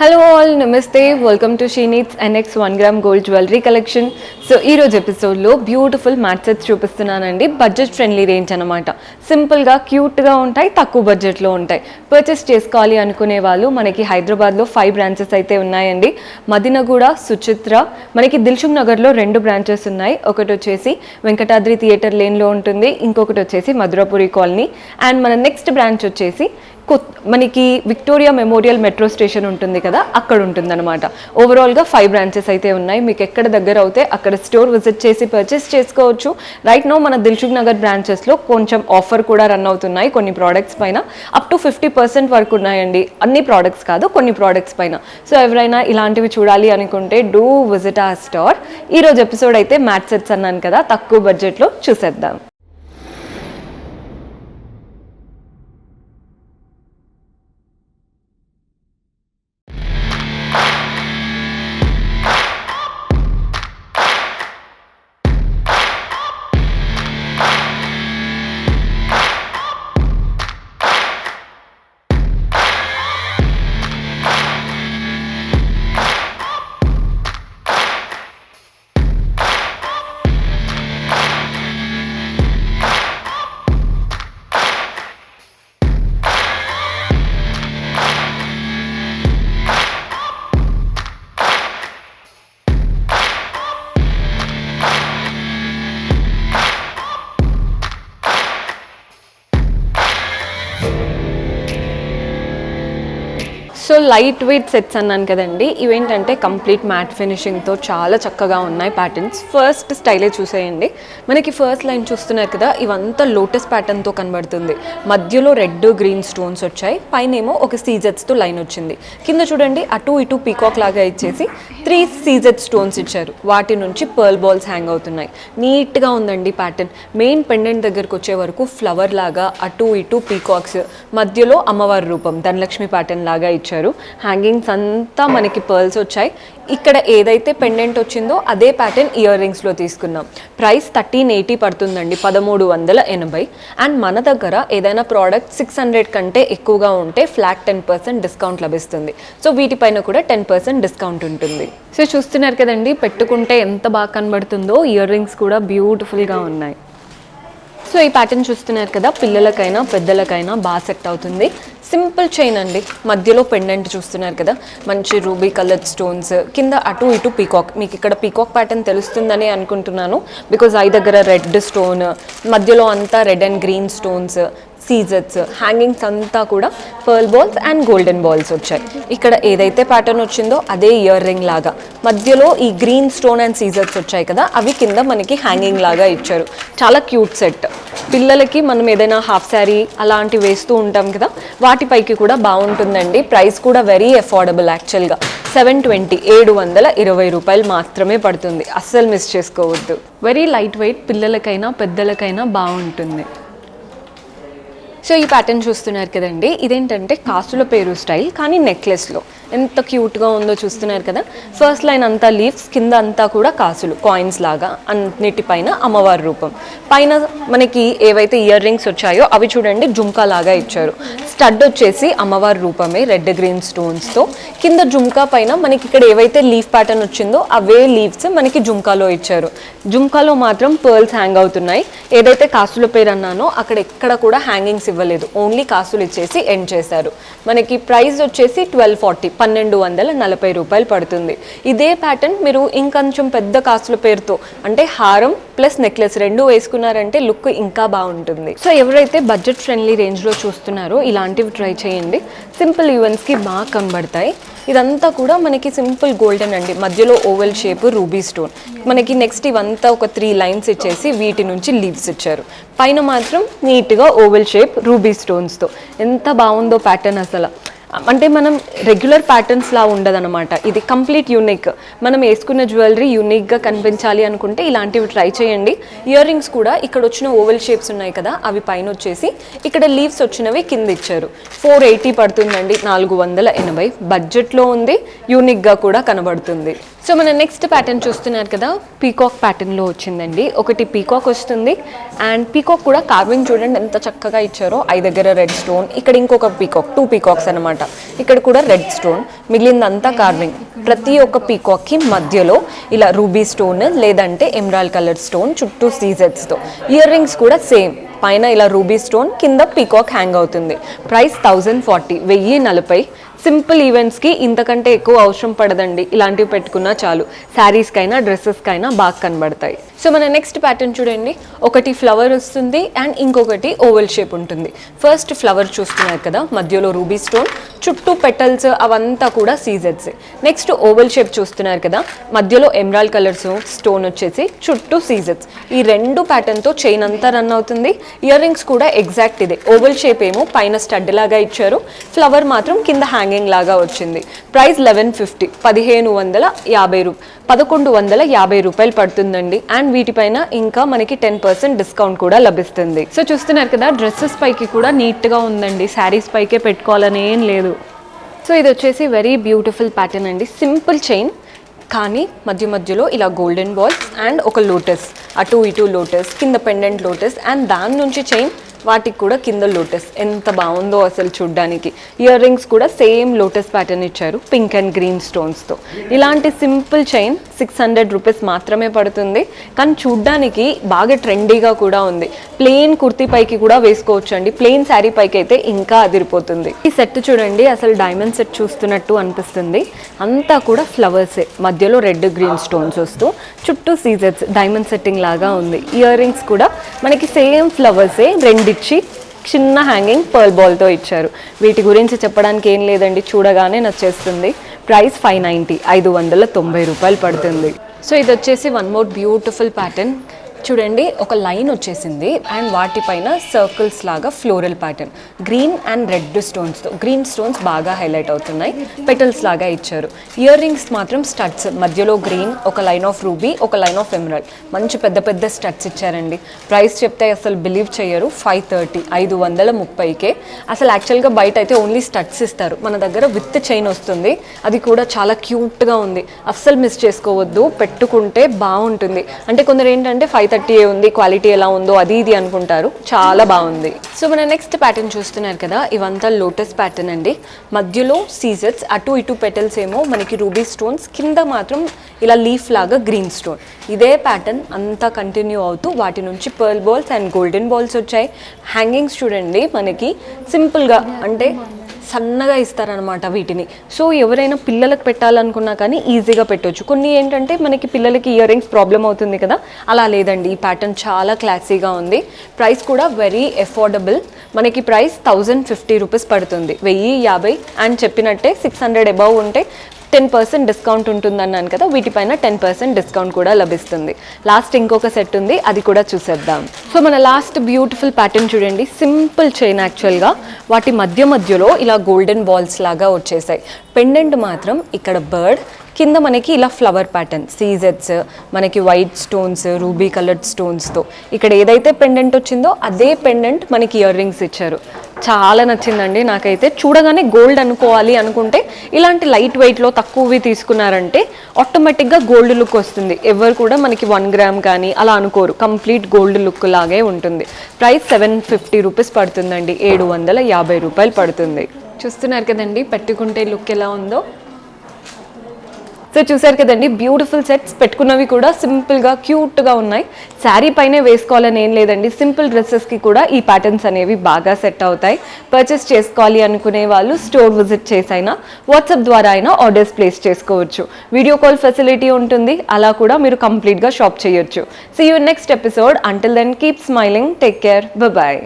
Hello all, నమస్తే. Welcome to she needs NX 1 gram gold jewellery collection. So ఈరోజు ఎపిసోడ్లో beautiful mat sets చూపిస్తున్నానండి. Budget friendly range అనమాట. సింపుల్గా క్యూట్గా ఉంటాయి, తక్కువ బడ్జెట్లో ఉంటాయి. పర్చేస్ చేసుకోవాలి అనుకునే వాళ్ళు మనకి హైదరాబాద్లో 5 బ్రాంచెస్ అయితే ఉన్నాయండి. మదినగూడ, సుచిత్ర, మనకి దిల్సుఖ్ నగర్లో 2 బ్రాంచెస్ ఉన్నాయి. ఒకటి వచ్చేసి వెంకటాద్రి థియేటర్ లేన్లో ఉంటుంది, ఇంకొకటి వచ్చేసి మధురపురి కాలనీ. అండ్ మన నెక్స్ట్ బ్రాంచ్ వచ్చేసి మనకి విక్టోరియా మెమోరియల్ మెట్రో స్టేషన్ ఉంటుంది కదా, అక్కడ ఉంటుందన్నమాట. ఓవరాల్గా 5 బ్రాంచెస్ అయితే ఉన్నాయి. మీకు ఎక్కడ దగ్గర అవుతే అక్కడ స్టోర్ విజిట్ చేసి పర్చేస్ చేసుకోవచ్చు. రైట్ నో మన దిల్సుఖ్ నగర్ బ్రాంచెస్లో కొంచెం ఆఫర్ కూడా రన్ అవుతున్నాయి కొన్ని ప్రోడక్ట్స్ పైన. అప్ టు 50% వరకు ఉన్నాయండి. అన్ని ప్రోడక్ట్స్ కాదు, కొన్ని ప్రోడక్ట్స్ పైన. సో ఎవరైనా ఇలాంటివి చూడాలి అనుకుంటే డూ విజిట్ ఆ స్టోర్. ఈరోజు ఎపిసోడ్ అయితే మ్యాట్ సెట్స్ అన్నాను కదా, తక్కువ బడ్జెట్లో చూసేద్దాం. సో లైట్ వెయిట్ సెట్స్ అన్నాను కదండి, ఇవేంటంటే కంప్లీట్ మ్యాట్ ఫినిషింగ్తో చాలా చక్కగా ఉన్నాయి ప్యాటర్న్స్. ఫస్ట్ స్టైలే చూసేయండి. మనకి ఫస్ట్ లైన్ చూస్తున్నారు కదా, ఇవంతా లోటస్ ప్యాటర్న్తో కనబడుతుంది. మధ్యలో రెడ్ గ్రీన్ స్టోన్స్ వచ్చాయి, పైనేమో ఒక సీజెట్స్తో లైన్ వచ్చింది. కింద చూడండి, అటు ఇటు పీకాక్ లాగా ఇచ్చేసి 3 సీజెట్ స్టోన్స్ ఇచ్చారు. వాటి నుంచి పర్ల్ బాల్స్ హ్యాంగ్ అవుతున్నాయి. నీట్గా ఉందండి ప్యాటర్న్. మెయిన్ పెండెంట్ దగ్గరకు వచ్చే వరకు ఫ్లవర్ లాగా అటు ఇటు పీకాక్స్, మధ్యలో అమ్మవారి రూపం ధనలక్ష్మి ప్యాటర్న్ లాగా ఇచ్చారు. హ్యాంగింగ్స్ అంతా మనకి పర్ల్స్ వచ్చాయి. ఇక్కడ ఏదైతే పెండెంట్ వచ్చిందో అదే ప్యాటర్న్ ఇయర్ రింగ్స్లో తీసుకున్నాం. ప్రైస్ 1380 పడుతుందండి, 1380. అండ్ మన దగ్గర ఏదైనా ప్రోడక్ట్ 600 కంటే ఎక్కువగా ఉంటే ఫ్లాట్ 10% డిస్కౌంట్ లభిస్తుంది. సో వీటిపైన కూడా 10% డిస్కౌంట్ ఉంటుంది. సో చూస్తున్నారు కదండి, పెట్టుకుంటే ఎంత బాగా కనబడుతుందో. ఇయర్ రింగ్స్ కూడా బ్యూటిఫుల్గా ఉన్నాయి. సో ఈ ప్యాటర్న్ చూస్తున్నారు కదా, పిల్లలకైనా పెద్దలకైనా బాగా సెట్ అవుతుంది. సింపుల్ చైన్ అండి, మధ్యలో పెండెంట్ చూస్తున్నారు కదా, మంచి రూబీ కలర్డ్ స్టోన్స్, కింద అటు ఇటు పీకాక్. మీకు ఇక్కడ పీకాక్ ప్యాటర్న్ తెలుస్తుందని అనుకుంటున్నాను, బికాజ్ ఐ దగ్గర రెడ్ స్టోన్, మధ్యలో అంతా రెడ్ అండ్ గ్రీన్ స్టోన్స్, సీజెట్స్, హ్యాంగింగ్స్ అంతా కూడా pearl balls and golden balls వచ్చాయి. ఇక్కడ ఏదైతే ప్యాటర్న్ వచ్చిందో అదే ఇయర్ రింగ్ లాగా మధ్యలో ఈ గ్రీన్ స్టోన్ అండ్ సీజెట్స్ వచ్చాయి కదా, అవి కింద మనకి హ్యాంగింగ్ లాగా ఇచ్చారు. చాలా క్యూట్ సెట్. పిల్లలకి మనం ఏదైనా హాఫ్ శారీ అలాంటివి వేస్తూ ఉంటాం కదా, వాటిపైకి కూడా బాగుంటుందండి. ప్రైస్ కూడా వెరీ అఫోర్డబుల్. యాక్చువల్గా 720 720 రూపాయలు మాత్రమే పడుతుంది. అస్సలు మిస్ చేసుకోవద్దు. వెరీ లైట్ వెయిట్, పిల్లలకైనా పెద్దలకైనా బాగుంటుంది. సో ఈ ప్యాటర్న్ చూస్తున్నారు కదండి, ఇదేంటంటే కాసుల పేరు స్టైల్ కానీ నెక్లెస్లో. ఎంత క్యూట్గా ఉందో చూస్తున్నారు కదా. ఫస్ట్ లైన్ అంతా లీవ్స్, కింద అంతా కూడా కాసులు, కాయిన్స్ లాగా, అన్నిటిపైన అమ్మవారి రూపం. పైన మనకి ఏవైతే ఇయర్ రింగ్స్ వచ్చాయో అవి చూడండి జుంకా లాగా ఇచ్చారు. స్టడ్ వచ్చేసి అమ్మవారి రూపమే రెడ్ గ్రీన్ స్టోన్స్తో. కింద జుంకా పైన మనకి ఇక్కడ ఏవైతే లీఫ్ ప్యాటర్న్ వచ్చిందో అవే లీవ్స్ మనకి జుంకాలో ఇచ్చారు. జుంకాలో మాత్రం పర్ల్స్ హ్యాంగ్ అవుతున్నాయి. ఏదైతే కాసుల పేరు అన్నానో అక్కడ ఎక్కడ కూడా హ్యాంగింగ్స్ ఇవ్వలేదు, ఓన్లీ కాసులు ఇచ్చేసి ఎండ్ చేశారు. మనకి ప్రైస్ వచ్చేసి 1240 1240 రూపాయలు పడుతుంది. ఇదే ప్యాటర్న్ మీరు ఇంకొంచెం పెద్ద కాసుల పేరుతో అంటే హారం ప్లస్ నెక్లెస్ 2 వేసుకున్నారంటే లుక్ ఇంకా బాగుంటుంది. సో ఎవరైతే బడ్జెట్ ఫ్రెండ్లీ రేంజ్లో చూస్తున్నారో ఇలాంటివి ట్రై చేయండి. సింపుల్ ఈవెంట్స్కి బాగా కనబడతాయి. ఇదంతా కూడా మనకి సింపుల్ గోల్డెన్ అండి, మధ్యలో ఓవెల్ షేప్ రూబీ స్టోన్. మనకి నెక్స్ట్ ఇవంతా ఒక 3 లైన్స్ ఇచ్చేసి వీటి నుంచి లీవ్స్ ఇచ్చారు. పైన మాత్రం నీట్గా ఓవెల్ షేప్ రూబీ స్టోన్స్తో. ఎంత బాగుందో ప్యాటర్న్ అసలు. అంటే మనం రెగ్యులర్ ప్యాటర్న్స్ లా ఉండదన్నమాట. ఇది కంప్లీట్ యూనిక్. మనం వేసుకున్న జ్యువెలరీ యూనిక్గా కనిపించాలి అనుకుంటే ఇలాంటివి ట్రై చేయండి. ఇయర్ రింగ్స్ కూడా ఇక్కడ వచ్చిన ఓవెల్ షేప్స్ ఉన్నాయి కదా, అవి పైన వచ్చేసి ఇక్కడ లీవ్స్ వచ్చినవి కింద ఇచ్చారు. 480 పడుతుందండి, 480. బడ్జెట్లో ఉంది, యూనిక్గా కూడా కనబడుతుంది. సో మన నెక్స్ట్ ప్యాటర్న్ చూస్తున్నారు కదా, పీకాక్ ప్యాటర్న్లో వచ్చిందండి. ఒకటి పీకాక్ వస్తుంది అండ్ పీకాక్ కూడా కార్వింగ్ చూడండి ఎంత చక్కగా ఇచ్చారో. ఐ దగ్గర రెడ్ స్టోన్, ఇక్కడ ఇంకొక పీకాక్, 2 పీకాక్స్ అనమాట. ఇక్కడ కూడా రెడ్ స్టోన్, మిగిలిందంతా కార్వింగ్. ప్రతి ఒక్క పీకాక్కి మధ్యలో ఇలా రూబీ స్టోన్ లేదంటే ఎమరాల్డ్ కలర్ స్టోన్, చుట్టూ సీజెట్స్తో. ఇయర్ రింగ్స్ కూడా సేమ్, పైన ఇలా రూబీ స్టోన్, కింద పీకాక్ హ్యాంగ్ అవుతుంది. ప్రైస్ 1040, 1040. సింపుల్ ఈవెంట్స్కి ఇంతకంటే ఎక్కువ అవసరం పడదండి, ఇలాంటివి పెట్టుకున్నా చాలు. శారీస్కైనా డ్రెస్సెస్కైనా బాగా కనబడతాయి. సో మన నెక్స్ట్ ప్యాటర్న్ చూడండి, ఒకటి ఫ్లవర్ వస్తుంది అండ్ ఇంకొకటి ఓవెల్ షేప్ ఉంటుంది. ఫస్ట్ ఫ్లవర్ చూస్తున్నారు కదా, మధ్యలో రూబీ స్టోన్, చుట్టూ పెటల్స్ అవంతా కూడా సీజెట్స్. నెక్స్ట్ ఓవెల్ షేప్ చూస్తున్నారు కదా, మధ్యలో ఎమరాల్డ్ కలర్స్ స్టోన్ వచ్చేసి చుట్టూ సీజెట్స్. ఈ 2 ప్యాటర్న్తో చైన్ అంతా రన్ అవుతుంది. ఇయర్ రింగ్స్ కూడా ఎగ్జాక్ట్ ఇదే. ఓవెల్ షేప్ ఏమో పైన స్టడ్ లాగా ఇచ్చారు, ఫ్లవర్ మాత్రం కింద హ్యాంగింగ్ లాగా వచ్చింది. ప్రైస్ 1150, 1150 రూపాయలు పడుతుందండి. అండ్ వీటిపైన ఇంకా మనకి 10% డిస్కౌంట్ కూడా లభిస్తుంది. సో చూస్తున్నారు కదా, డ్రెస్సెస్ పైకి కూడా నీట్గా ఉందండి, శారీస్ పైకే పెట్టుకోవాలని ఏం లేదు. సో ఇది వచ్చేసి వెరీ బ్యూటిఫుల్ ప్యాటర్న్ అండి. సింపుల్ చైన్ కానీ మధ్యలో ఇలా గోల్డెన్ బాల్స్ అండ్ ఒక లోటస్, అటు ఇటు లోటస్, కింద పెండెంట్ లోటస్ అండ్ దాని నుంచి చైన్, వాటికి కూడా కింద లోటస్. ఎంత బాగుందో అసలు చూడ్డానికి. ఇయర్ రింగ్స్ కూడా సేమ్ లోటస్ ప్యాటర్న్ ఇచ్చారు, పింక్ అండ్ గ్రీన్ స్టోన్స్తో. ఇలాంటి సింపుల్ చైన్ 600 రూపీస్ మాత్రమే పడుతుంది. కానీ చూడ్డానికి బాగా ట్రెండీగా కూడా ఉంది. ప్లెయిన్ కుర్తీ పైకి కూడా వేసుకోవచ్చు అండి, ప్లెయిన్ శారీ పైకి అయితే ఇంకా అదిరిపోతుంది. ఈ సెట్ చూడండి, అసలు డైమండ్ సెట్ చూస్తున్నట్టు అనిపిస్తుంది. అంతా కూడా ఫ్లవర్సే, మధ్యలో రెడ్ గ్రీన్ స్టోన్స్ వస్తూ చుట్టూ సీజెట్స్, డైమండ్ సెట్టింగ్ లాగా ఉంది. ఇయర్ రింగ్స్ కూడా మనకి సేమ్ ఫ్లవర్సే, 2 ఇచ్చి చిన్న హ్యాంగింగ్ పర్ల్ బాల్తో ఇచ్చారు. వీటి గురించి చెప్పడానికి ఏం లేదండి, చూడగానే నచ్చేస్తుంది. ప్రైస్ 590, 590 రూపాయలు పడుతుంది. సో ఇది వచ్చేసి వన్ మోర్ బ్యూటిఫుల్ ప్యాటర్న్ చూడండి. ఒక లైన్ వచ్చేసింది అండ్ వాటిపైన సర్కిల్స్ లాగా floral pattern, green and red స్టోన్స్తో. గ్రీన్ స్టోన్స్ బాగా హైలైట్ అవుతున్నాయి, పెటల్స్ లాగా ఇచ్చారు. ఇయర్ రింగ్స్ మాత్రం స్టడ్స్, మధ్యలో గ్రీన్, ఒక లైన్ ఆఫ్ రూబీ, ఒక లైన్ ఆఫ్ ఎమరాల్డ్. మంచి పెద్ద పెద్ద స్టడ్స్ ఇచ్చారండి. ప్రైస్ చెప్తే అసలు బిలీవ్ చేయరు, 530, 530కే. అసలు యాక్చువల్గా బయట అయితే ఓన్లీ స్టడ్స్ ఇస్తారు, మన దగ్గర విత్ చైన్ వస్తుంది. అది కూడా చాలా క్యూట్గా ఉంది, అస్సలు మిస్ చేసుకోవద్దు, పెట్టుకుంటే బాగుంటుంది. అంటే కొందరు ఏంటంటే 530 ఉంది, క్వాలిటీ ఎలా ఉందో అది ఇది అనుకుంటారు, చాలా బాగుంది. సో మన నెక్స్ట్ ప్యాటర్న్ చూస్తున్నారు కదా, ఇవంతా లోటస్ ప్యాటర్న్ అండి. మధ్యలో సీజెట్స్, అటు ఇటు పెటల్స్ ఏమో మనకి రూబీ స్టోన్స్, కింద మాత్రం ఇలా లీఫ్ లాగా గ్రీన్ స్టోన్. ఇదే ప్యాటర్న్ అంతా కంటిన్యూ అవుతూ వాటి నుంచి pearl balls and golden balls వచ్చాయి. హ్యాంగింగ్స్ చూడండి, మనకి సింపుల్గా అంటే సన్నగా ఇస్తారనమాట వీటిని. సో ఎవరైనా పిల్లలకు పెట్టాలనుకున్నా కానీ ఈజీగా పెట్టవచ్చు. కొన్ని ఏంటంటే మనకి పిల్లలకి ఇయర్ రింగ్స్ ప్రాబ్లం అవుతుంది కదా, అలా లేదండి. ఈ ప్యాటర్న్ చాలా క్లాసీగా ఉంది. ప్రైస్ కూడా వెరీ అఫోర్డబుల్. మనకి ప్రైస్ 1050 రూపీస్ పడుతుంది, 1050. అండ్ చెప్పినట్టే 600 అబౌవ్ ఉంటే 10% డిస్కౌంట్ ఉంటుందన్నాను కదా, వీటిపైన 10% డిస్కౌంట్ కూడా లభిస్తుంది. లాస్ట్ ఇంకొక సెట్ ఉంది, అది కూడా చూసేద్దాం. సో మన లాస్ట్ బ్యూటిఫుల్ ప్యాటర్న్ చూడండి, సింపుల్ చైన్. యాక్చువల్గా వాటి మధ్యలో ఇలా గోల్డెన్ బాల్స్ లాగా వచ్చేసాయి. పెండెంట్ మాత్రం ఇక్కడ బర్డ్, కింద మనకి ఇలా ఫ్లవర్ ప్యాటర్న్, సీజెట్స్, మనకి వైట్ స్టోన్స్, రూబీ కలర్డ్ స్టోన్స్తో. ఇక్కడ ఏదైతే పెండెంట్ వచ్చిందో అదే పెండెంట్ మనకి ఇయర్ రింగ్స్ ఇచ్చారు. చాలా నచ్చిందండి నాకైతే. చూడగానే గోల్డ్ అనుకోవాలి అనుకుంటే ఇలాంటి లైట్ వెయిట్లో తక్కువవి తీసుకున్నారంటే ఆటోమేటిక్గా గోల్డ్ లుక్ వస్తుంది. ఎవరు కూడా మనకి 1 గ్రామ్ కానీ అలా అనుకోరు, కంప్లీట్ గోల్డ్ లుక్ లాగే ఉంటుంది. ప్రైస్ 750 రూపీస్ పడుతుందండి, 750 రూపాయలు పడుతుంది. చూస్తున్నారు కదండి పెట్టుకుంటే లుక్ ఎలా ఉందో. సో చూసారు కదండి, బ్యూటిఫుల్ సెట్స్. పెట్టుకున్నవి కూడా సింపుల్గా క్యూట్గా ఉన్నాయి. శారీ పైనే వేసుకోవాలని ఏం లేదండి, సింపుల్ డ్రెస్సెస్కి కూడా ఈ ప్యాటర్న్స్ అనేవి బాగా సెట్ అవుతాయి. పర్చేస్ చేసుకోవాలి అనుకునే వాళ్ళు స్టోర్ విజిట్ చేసైనా వాట్సాప్ ద్వారా అయినా ఆర్డర్స్ ప్లేస్ చేసుకోవచ్చు. వీడియో కాల్ ఫెసిలిటీ ఉంటుంది, అలా కూడా మీరు కంప్లీట్గా షాప్ చేయొచ్చు. See you next episode. Until then keep smiling, take care, bye.